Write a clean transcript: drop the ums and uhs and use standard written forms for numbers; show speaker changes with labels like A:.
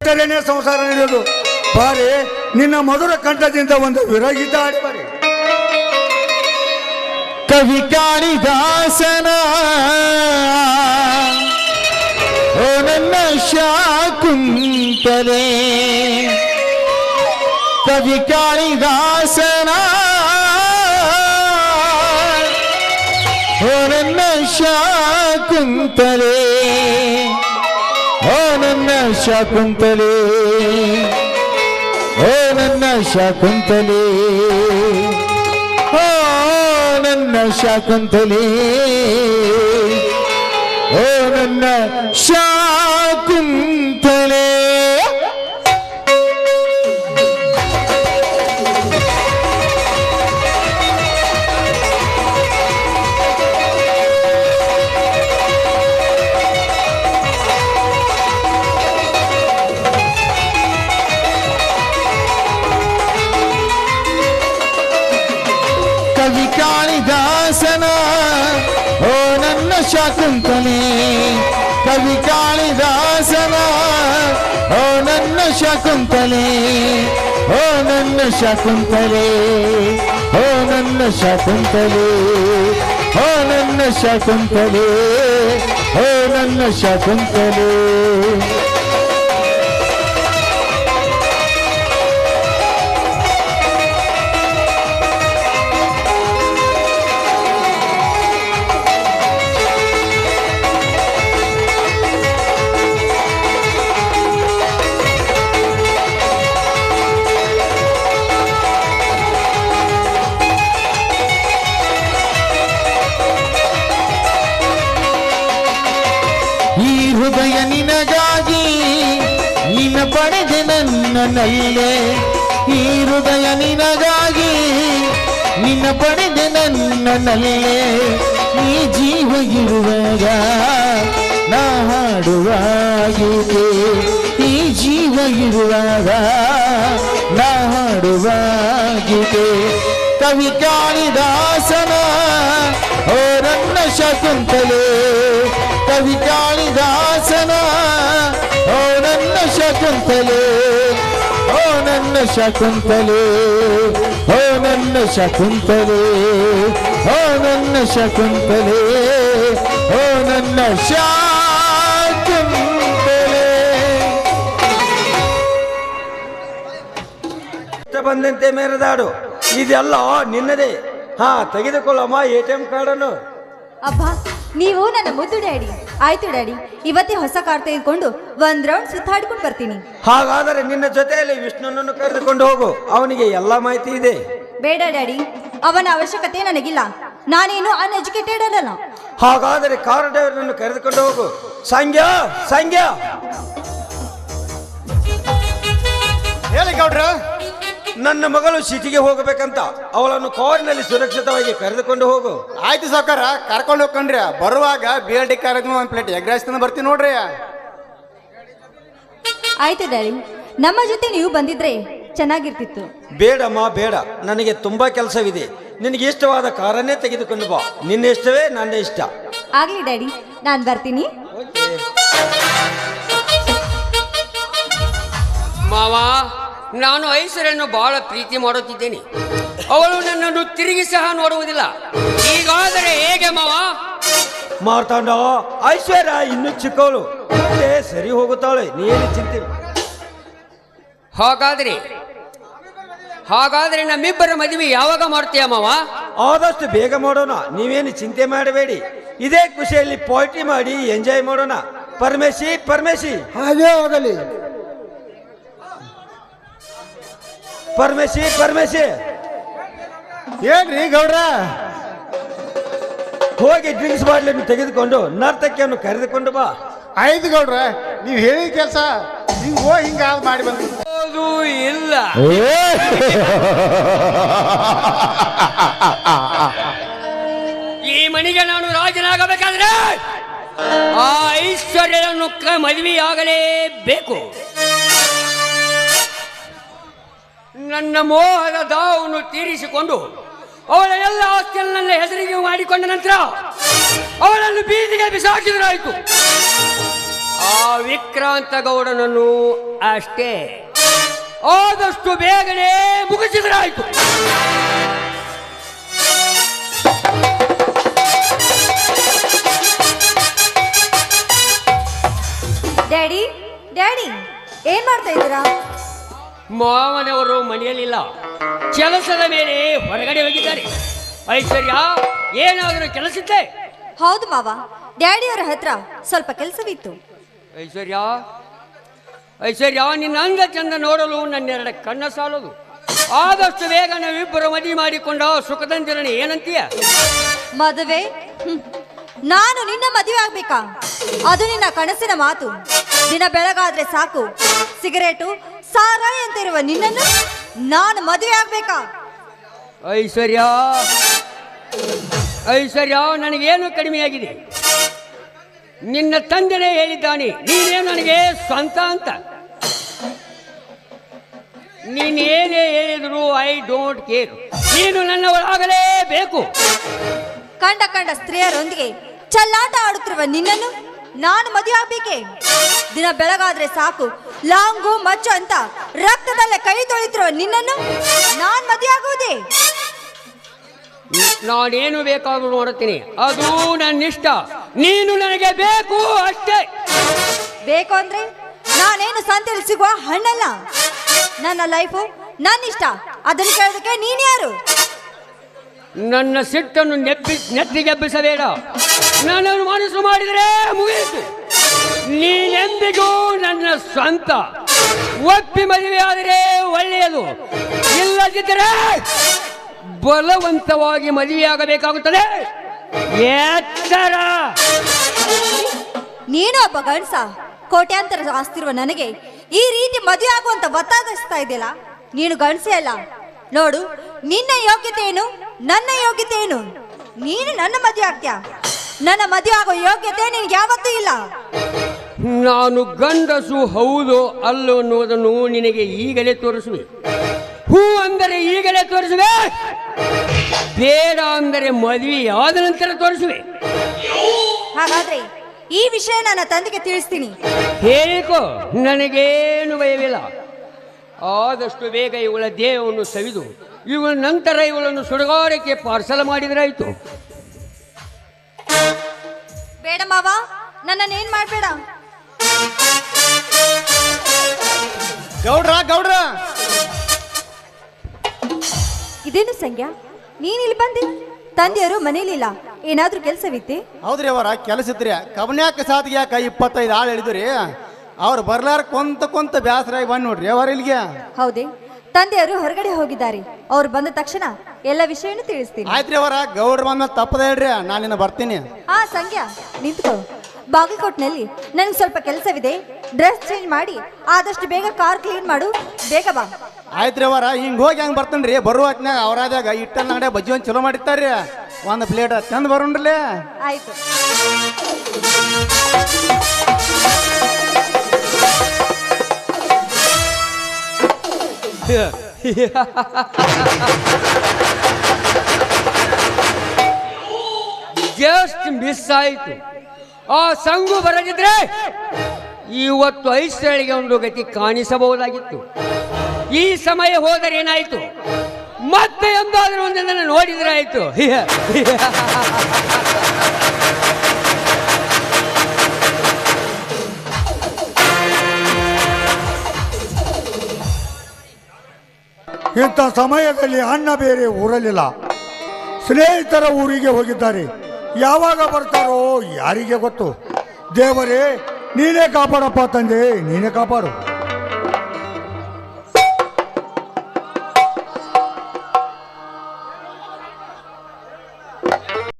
A: ಬಿಟ್ಟರೇನೆ ಸಂಸಾರ ನಡೆಯೋದು. ಬಾರಿ ನಿನ್ನ ಮಧುರ ಕಂಠದಿಂದ ಒಂದು ವಿರಹಿತ ಹಾಡಿ ಬಾರಿ.
B: ಕವಿ ಕಾಳಿದಾಸನ ಓ ನನ್ನ ಶಾಕುಂತಲೆ, ಕವಿ ಕಾಳಿದಾಸನ ಓ ನನ್ನ ಶಾಕುಂತಲೆ, ಓ ನನ್ನ ಶಾಕುಂತಲೆ, ಓ ನನ್ನ ಶಾಕುಂತಲೆ, ಓ ನನ್ನ ಶಾಕುಂತಲೆ, ಓ ನನ್ನ ಶಾಕುಂತಲೆ. ಕವಿ ಕಾಳಿದಾಸನ ಓ ನನ್ನ ಶಾಕುಂತಲೆ, ಕವಿ ಕಾಳಿದಾಸನ ಓ ನನ್ನ ಶಾಕುಂತಲೆ, ಓ ನನ್ನ ಶಾಕುಂತಲೆ, ಓ ನನ್ನ ಶಾಕುಂತಲೆ, ಓ ನನ್ನ ಶಾಕುಂತಲೆ, ಓ ನನ್ನ ಶಾಕುಂತಲೆ. ಈ ಹೃದಯ ನಿನಗಾಗಿ ನಿನ್ನ ಪಡೆದೆ ನನ್ನನಲ್ಲೇ, ಈ ಹೃದಯ ನಿನಗಾಗಿ ನಿನ್ನ ಪಡೆದೆ ನನ್ನನಲ್ಲೇ, ಈ ಜೀವ ಇರುವಾಗ ನಾ ಹಾಡುವಾಗಿದೆ, ಈ ಜೀವ ಇರುವಾಗ ನಾ ಹಾಡುವಾಗಿದೆ. ಕವಿ ಕಾಳಿದಾಸನ ಓ ನನ್ನ ಶಾಕುಂತಲೆ, ಕವಿ ಕಾಳಿದಾಸನ ಓ ನನ್ನ ಶಾಕುಂತಲೆ, ಓ ನನ್ನ ಶಾಕುಂತಲೆ, ಓ ನನ್ನ ಶಾಕುಂತಲೆ, ಓ ನನ್ನ ಶಾಕುಂತಲೆ, ಓ ನನ್ನ ಶಾಕುಂತಲೆ.
A: ಬಂದಂತೆ ಮೇರೆದಾಡು, ಇದೆಲ್ಲ ನಿನ್ನದೇ. ಹಾ, ತೆಗೆದುಕೊಳ್ಳಮ್ಮ ATM ಕಾರ್ಡನ್ನು.
C: ಅಬ್ಬಾ, ನೀವು ನನ್ನ ಮುದ್ದು ಡ್ಯಾಡಿ. ಆಯ್ತು ಡ್ಯಾಡಿ, ಇವತ್ತೇ ಹೊಸ ಕಾರ್ ತೆಗೆದುಕೊಂಡು ಒಂದ್ ರೌಂಡ್ ಸುತ್ತಾಡ್ಕೊಂಡು ಬರ್ತೀನಿ.
A: ಹಾಗಾದರೆ ನಿನ್ನ ಜೊತೆಯಲ್ಲಿ ವಿಷ್ಣುನನ್ನು ಕರೆದುಕೊಂಡು ಹೋಗು, ಅವನಿಗೆ ಎಲ್ಲ ಮಾಹಿತಿ ಇದೆ.
C: ಬೇಡ ಡ್ಯಾಡಿ, ಅವನ ಅವಶ್ಯಕತೆ ನನಗಿಲ್ಲ. ನಾನೇನು ಅನ್ಎಜುಕೇಟೆಡ್ ಅಲ್ಲ.
A: ಹಾಗಾದರೆ ಕಾರ್ ಡ್ರೈವರ್ನನ್ನು ಕರೆದುಕೊಂಡು ಹೋಗು. ಸಂಗ್ಯಾ, ಸಂಗ್ಯಾ.
D: ಹೇಳಿ ಗೌಡ್ರ.
A: ನನ್ನ ಮಗಳು ಸಿಟಿಗೆ ಹೋಗಬೇಕಂತ, ಅವಳನ್ನು ಕಾರಿನಲ್ಲಿ ಸುರಕ್ಷಿತವಾಗಿ ಕರೆದುಕೊಂಡು ಹೋಗು.
D: ಆಯ್ತು ಸಾವ್ಕಾರ, ಕರ್ಕೊಂಡು ಹೋಗ್ಕೊಂಡ್ರಿ. ಬರುವಾಗ BLD ಕಾರ್ಯಕ್ರಮ ಒಂದು ಪ್ಲೇಟ್ ಎಗ್ ರೈಸ್ ತಂದು ಬರ್ತೀನಿ ನೋಡ್ರಿ.
C: ಆಯ್ತು ಡ್ಯಾಡಿ, ನಮ್ಮ ಜೊತೆ ನೀವು ಬಂದಿದ್ರೆ ಚೆನ್ನಾಗಿರ್ತಿತ್ತು.
A: ಬೇಡಮ್ಮ ಬೇಡ, ನನಗೆ ತುಂಬಾ ಕೆಲಸವಿದೆ. ನಿನಗೆ ಇಷ್ಟವಾದ ಕಾರನ್ನೇ ತೆಗೆದುಕೊಂಡು ಬಾ. ನಿನ್ನ ಇಷ್ಟವೇ ನನ್ನ ಇಷ್ಟ.
C: ಆಗ್ಲಿ ಡ್ಯಾಡಿ, ನಾನು ಬರ್ತೀನಿ.
E: ಮಾವ, ನಾನು ಐಶ್ವರ್ಯನ್ನು ಬಹಳ ಪ್ರೀತಿ ಮಾಡುತ್ತಿದ್ದೇನೆ. ಅವಳು ನನ್ನನ್ನು ತಿರುಗಿ ಸಹ ನೋಡುವುದಿಲ್ಲ. ಹೀಗಾದರೆ ಹೇಗೆ ಮಾವ?
A: ಮಾರ್ತಾಂಡ, ಐಶ್ವರ್ಯ ಇನ್ನು ಚಿಕ್ಕವಳು, ಮುಂದೆ ಸರಿ ಹೋಗುತ್ತಾಳೆ, ನೀನು ಚಿಂತೆ.
E: ಹಾಗಾದ್ರೆ ನಮ್ಮಿಬ್ಬರ ಮದುವೆ ಯಾವಾಗ ಮಾಡ್ತೀಯ ಮಾವ?
A: ಆದಷ್ಟು ಬೇಗ ಮಾಡೋಣ, ನೀವೇನು ಚಿಂತೆ ಮಾಡಬೇಡಿ. ಇದೇ ಖುಷಿಯಲ್ಲಿ ಪಾರ್ಟಿ ಮಾಡಿ ಎಂಜಾಯ್ ಮಾಡೋಣ. ಪರಮೇಶಿ, ಪರಮೇಶಿ.
B: ಹಾಗೇ ಆಗಲಿ.
A: ಪರಮೇಶಿ, ಪರಮೇಶಿ.
B: ಏನ್ರಿ ಗೌಡ್ರ?
A: ಹೋಗಿ ಡ್ರಿಂಕ್ಸ್ ಬಾಟ್ಲಿಯನ್ನು ತೆಗೆದುಕೊಂಡು ನರ್ತಕಿಯನ್ನು ಕರೆದುಕೊಂಡು ಬಾ.
D: ಆಯ್ತು ಗೌಡ್ರ, ನೀವು ಹೇಳಿದ ಕೆಲಸ ಹಿಂಗ್ ಹೋಗಿ ಹಿಂಗ ಮಾಡಿ ಬಂದ್ರಿ.
E: ಇಲ್ಲ, ಈ ಮನೆಗೆ ನಾನು ರಾಜನಾಗಬೇಕಾದ್ರೆ ಆ ಐಶ್ವರ್ಯವನ್ನು ಮದುವೆಯಾಗಲೇಬೇಕು. ನನ್ನ ಮೋಹದ ದಾವನ್ನು ತೀರಿಸಿಕೊಂಡು ಅವಳ ಎಲ್ಲ ಆಸ್ತಿಯನ್ನು ನನ್ನ ಹೆಸರಿಗೆ ಮಾಡಿಕೊಂಡ ನಂತರ ಅವಳನ್ನು ಬೀದಿಗೆ ಬಿಸಾಕಿದ್ರಾಯಿತು. ಆ ವಿಕ್ರಾಂತ ಗೌಡನನ್ನು ಅಷ್ಟೇ ಆದಷ್ಟು ಬೇಗನೆ ಮುಗಿಸಿದ್ರಾಯ್ತು.
C: ಡ್ಯಾಡಿ ಡ್ಯಾಡಿ ಏನ್ ಮಾಡ್ತಾ ಇದ್ದೀರಾ?
E: ಮಾವನವರು ಮನೆಯಲ್ಲಿಲ್ಲ, ಕೆಲಸದ ಮೇಲೆ ಹೊರಗಡೆ ಹೋಗಿದ್ದಾರೆ. ಐಶ್ವರ್ಯ, ಏನಾದರೂ ಕೆಲಸಕ್ಕೆ?
C: ಹೌದು ಮಾವ, ಡ್ಯಾಡಿಯವರ ಹತ್ರ ಸ್ವಲ್ಪ ಕೆಲಸವಿತ್ತು.
E: ಐಶ್ವರ್ಯ, ಐಶ್ವರ್ಯ, ನಿನ್ನ ಅಂದ ಚಂದ ನೋಡಲು ನನ್ನೆರಡ ಕಣ್ಣ ಸಾಲದು. ಆದಷ್ಟು ಬೇಗ ನಾವಿಬ್ಬರು ಮದುವೆ ಮಾಡಿಕೊಂಡ ಸುಖದಂತಿರನೆ ಏನಂತೀಯ?
C: ಮದುವೆ? ನಾನು ನಿನ್ನ ಮದುವೆ ಆಗ್ಬೇಕಾ? ಅದು ನಿನ್ನ ಕನಸಿನ ಮಾತು. ದಿನ ಬೆಳಗಾದ್ರೆ ಸಾಕು ಸಿಗರೇಟು ಸಾರಾಯಿ ಅಂತ ಇರುವ ನಿನ್ನನ್ನು ನಾನು ಮದುವೆ ಆಗ್ಬೇಕಾ?
E: ಐಶ್ವರ್ಯ, ಐಶ್ವರ್ಯ, ನನಗೇನು ಕಡಿಮೆಯಾಗಿದೆ? ನಿನ್ನ ತಂದೆನೇ ಹೇಳಿದ್ದಾನೆ, ನೀನೇನು ನನಗೆ ಸ್ವಂತ ಅಂತ. ನೀನೇನೇ ಹೇಳಿದ್ರು ಐ ಡೋಂಟ್ ಕೇರ್. ನೀನು ನನ್ನವಳಾಗಲೇಬೇಕು.
C: ಕಂಡ ಕಂಡ ಸ್ತ್ರೀಯರೊಂದಿಗೆ ಚಲ್ಲಾಟ ಆಡುತ್ತಿರುವ ನಿನ್ನನ್ನು ನಾನು ಮದುವೆ ಆಗ್ಬೇಕೆ? ದಿನ ಬೆಳಗಾದ್ರೆ ಸಾಕು ಲಾಂಗು ಮಚ್ಚು ಅಂತ ರಕ್ತದಲ್ಲೇ ಕೈ ತೊಳಿತಿರುವ ನಿನ್ನನ್ನು ನಾನು ಮದುವೆ ಆಗುವುದೇ?
E: ನಾನೇನು ಬೇಕಾದ್ರೂ ನೋಡುತ್ತೀನಿ, ಅದು ನನ್ನ ಇಷ್ಟ. ನೀನು ನನಗೆ ಬೇಕು ಅಷ್ಟೇ.
C: ಬೇಕು ಅಂದ್ರೆ ನಾನೇನು ಸಂತೆಯಲ್ಲಿ ಸಿಗುವ ಹಣ್ಣಲ್ಲ. ನನ್ನ ಲೈಫು ನನ್ನ ಇಷ್ಟ, ಅದನ್ನು ಕೇಳೋದಕ್ಕೆ ನೀನ್ ಯಾರು?
E: ನನ್ನ ಸಿಟ್ಟನ್ನು ನೆತ್ತಿಗೆಬ್ಬಿಸಬೇಡ. ನನ್ನನ್ನು ಮನಸ್ಸು ಮಾಡಿದರೆ ಮುಗಿಯಿತು. ನೀನೆಂದಿಗೂ ನನ್ನ ಸ್ವಂತ. ಒಪ್ಪಿ ಮದುವೆ ಆದರೆ ಒಳ್ಳೆಯದು, ಇಲ್ಲದಿದ್ದರೆ ಬಲವಂತವಾಗಿ ಮದುವೆಯಾಗಬೇಕಾಗುತ್ತದೆ. ಎಚ್ಚರ.
C: ನೀನು ಒಬ್ಬ ಗಂಡಸ, ಕೋಟ್ಯಾಂತರ ಆಸ್ತಿರುವ ನನಗೆ ಈ ರೀತಿ ಮದುವೆ ಆಗುವಂತ ಒತ್ತಾಯಿಸ್ತಾ ಇದೆಯಲ್ಲ, ನೀನು ಗಂಡಸೇ ಅಲ್ಲ. ನೋಡು, ನಿನ್ನ ಯೋಗ್ಯತೆ ಏನು, ನನ್ನ ಯೋಗ್ಯತೆ ಏನು? ನೀನು ನನ್ನ ಮದುವೆ ಆಗ್ತೀಯ? ನನ್ನ ಮದುವೆ ಆಗೋ ಯೋಗ್ಯತೆ ನಿನ್ಗೆ ಯಾವತ್ತೂ ಇಲ್ಲ.
E: ನಾನು ಗಂಡಸು ಹೌದು ಅಲ್ಲೋ ಅನ್ನುವುದನ್ನು ನಿನಗೆ ಈಗಲೇ ತೋರಿಸುವೆ. ಹೂ ಅಂದರೆ ಈಗಲೇ ತೋರಿಸುವೆ, ಬೇಡ ಅಂದರೆ ಮದುವೆ ಆದ ನಂತರ ತೋರಿಸುವೆ.
C: ಹಾಗಾದ್ರೆ ಈ ವಿಷಯ ನನ್ನ ತಂದೆಗೆ ತಿಳಿಸ್ತೀನಿ.
E: ಹೇಗೋ ನನಗೇನು ಭಯವಿಲ್ಲ. ಆದಷ್ಟು ಬೇಗ ಇವಳ ದೇಹವನ್ನು ಸವಿದು ಇವಳ ನಂತರ ಇವಳನ್ನು ಸುಡುಗಾರಕ್ಕೆ ಪಾರ್ಸಲ್ ಮಾಡಿದ್ರಾಯ್ತು.
C: ಬೇಡ ಮಾವ, ನನ್ನನ್ನೇನ್ ಮಾಡ್ಬೇಡ.
D: ಗೌಡ್ರ ಗೌಡ್ರ,
C: ಇದೇನು ಸಂಗ್ಯಾ, ನೀನ್ ಇಲ್ಲಿ ಬಂದಿ? ತಂದೆಯವರು ಮನೇಲಿಲ್ಲ, ಏನಾದ್ರೂ ಕೆಲಸವಿತ್ತೆ?
D: ಹೌದ್ರಿ ಅವರ ಕೆಲಸ ಇದ್ರಿ. ಕಬನ್ಯಾಕ ಸಾತಿಗೆ ಯಾಕ 25 ಆಳು ಹೇಳಿದ್ರಿ. ಅವ್ರು ಬರ್ಲಾರ ಕೊಂತ ಬ್ಯಾಸರಾಗಿ ಬಂದ್ ನೋಡ್ರಿ ಅವರ ಇಲ್ಲಿಗೆ.
C: ಹೌದೇ, ತಂದೆಯವರು ಹೊರಗಡೆ ಹೋಗಿದ್ದಾರೆ. ಅವ್ರು ಬಂದ ತಕ್ಷಣ ಎಲ್ಲ ವಿಷಯನೂ ತಿಳಿಸ್ತೀನಿ.
D: ಆಯ್ತ್ರಿ ಅವರ, ಗೌಡ್ರ ಬಂದ ತಪ್ಪದ ಹೇಳ್ರಿ, ನಾನಿನ್ನ ಬರ್ತೀನಿ.
C: ಸಂಗ್ಯಾ ನಿಂತ್ಕೋ. ಬಾಗಲಕೋಟ್ನಲ್ಲಿ ನನ್ಗೆ ಸ್ವಲ್ಪ ಕೆಲಸವಿದೆ, ಡ್ರೆಸ್ ಚೇಂಜ್ ಮಾಡಿ ಆದಷ್ಟು ಬೇಗ ಕಾರ್ ಕ್ಲೀನ್ ಮಾಡು, ಬೇಗ ಬಾ.
D: ಆಯ್ತ್ರಿ ಅವರ, ಹಿಂಗ್ ಹೋಗಿ ಹಂಗ ಬರ್ತೇನ್ರಿ. ಬರುವ ಹೊತ್ನ್ಯಾಗ ಅವರಾದಾಗ ಇಟ್ಟಲ್ಲಿ ಅಂಗಡಿ ಬಜ್ಜಿ ಒಂದು ಚಲೋ ಮಾಡಿರ್ತಾರ್ರಿ, ಒಂದು ಪ್ಲೇಟ್ ಚಂದ ಬರೋಣ್ರಲ್ಲೇ.
C: ಆಯ್ತು.
E: ಜಸ್ಟ್ ಮಿಸ್ ಆಯಿತು. ಆ ಸಂಗು ಬರದಿದ್ರೆ ಇವತ್ತು ಐಶ್ವರ್ಯಗೆ ಒಂದು ಗತಿ ಕಾಣಿಸಬಹುದಾಗಿತ್ತು. ಈ ಸಮಯ ಹೋದರೆ ಏನಾಯ್ತು, ಮತ್ತೆ ಎಂದಾದರೂ ಒಂದನ್ನು ನೋಡಿದ್ರೆ ಆಯ್ತು.
F: ಇಂಥ ಸಮಯದಲ್ಲಿ ಅಣ್ಣ ಬೇರೆ ಊರಲ್ಲಿಲ್ಲ, ಸ್ನೇಹಿತರ ಊರಿಗೆ ಹೋಗಿದ್ದಾರೆ. ಯಾವಾಗ ಬರ್ತಾರೋ ಯಾರಿಗೆ ಗೊತ್ತು. ದೇವರೇ, ನೀನೇ ಕಾಪಾಡಪ್ಪ ತಂದೆ, ನೀನೇ ಕಾಪಾಡು.